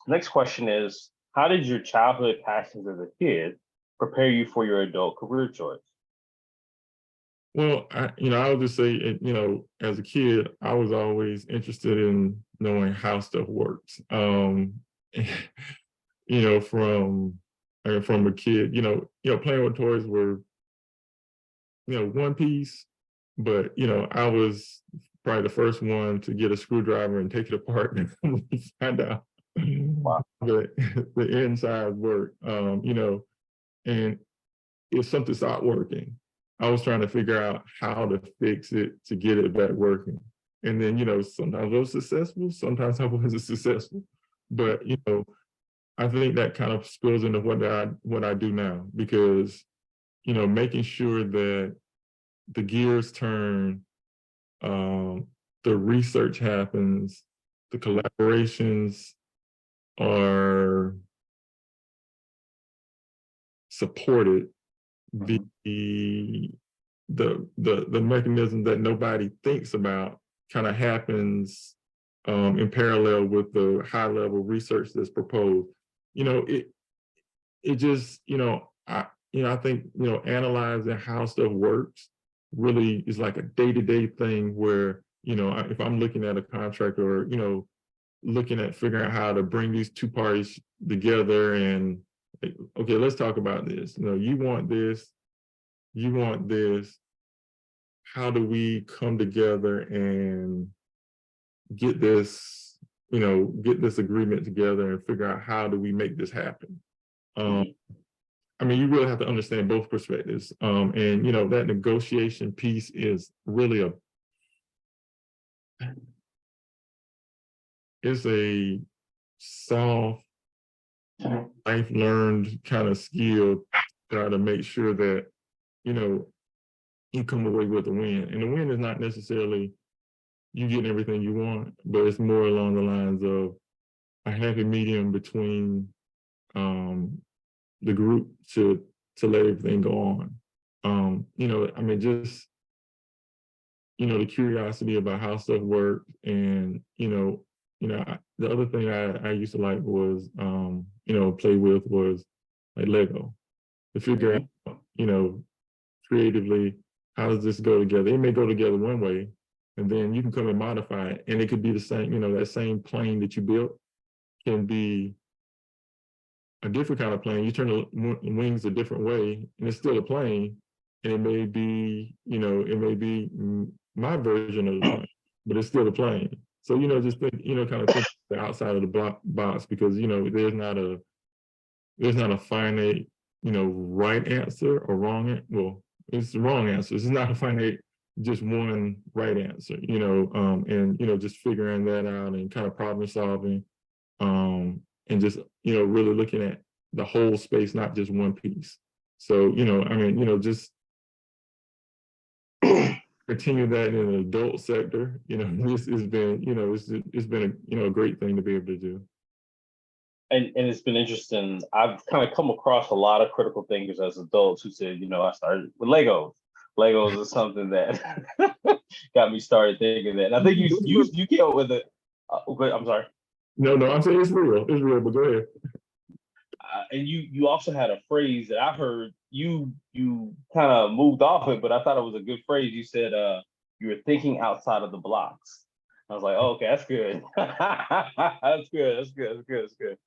Next question is, how did your childhood passions as a kid prepare you for your adult career choice? Well, I would just say, as a kid, I was always interested in knowing how stuff works. From from a kid, playing with toys were, one piece, but I was probably the first one to get a screwdriver and take it apart and find out Wow. the inside work. And if something stopped working, I was trying to figure out how to fix it to get it back working. And then, sometimes I was successful, sometimes I wasn't successful. But, I think that kind of spills into what I do now, because, making sure that the gears turn, the research happens, the collaborations are supported, the the mechanism that nobody thinks about kind of happens in parallel with the high level research that's proposed. It just, I think, analyzing how stuff works really is like a day-to-day thing where, if I'm looking at a contract, or, looking at figuring out how to bring these two parties together and, okay, let's talk about this. You want this, you want this. How do we come together and get this, get this agreement together and figure out how do we make this happen? You really have to understand both perspectives. And, that negotiation piece is really it's a soft, life learned kind of skill to try to make sure that, you come away with a win. And the win is not necessarily you getting everything you want, but it's more along the lines of a happy medium between the group to let everything go on. Just, the curiosity about how stuff works. And, the other thing I used to like was, play with was like Lego, to figure out, creatively, how does this go together? It may go together one way, and then you can come and modify it. And it could be the same, that same plane that you built can be a different kind of plane. You turn the wings a different way, and it's still a plane. And it may be, my version of the plane, but it's still a plane. So, just think, kind of think outside of the box, because, there's not a finite, right answer or wrong. Well, it's the wrong answer. It's not a finite, just one right answer, and, just figuring that out and kind of problem solving, and just, really looking at the whole space, not just one piece. So, just continue that in the adult sector, this has been, it's been a great thing to be able to do. And it's been interesting. I've kind of come across a lot of critical thinkers as adults who said, I started with Legos. Legos is something that got me started thinking that. And I think you came up with it. I'm sorry. No, I'm saying it's real. It's real, but go ahead. And you also had a phrase that I heard you kind of moved off it, but I thought it was a good phrase. You said you were thinking outside of the blocks. I was like, oh, okay, that's good. That's good.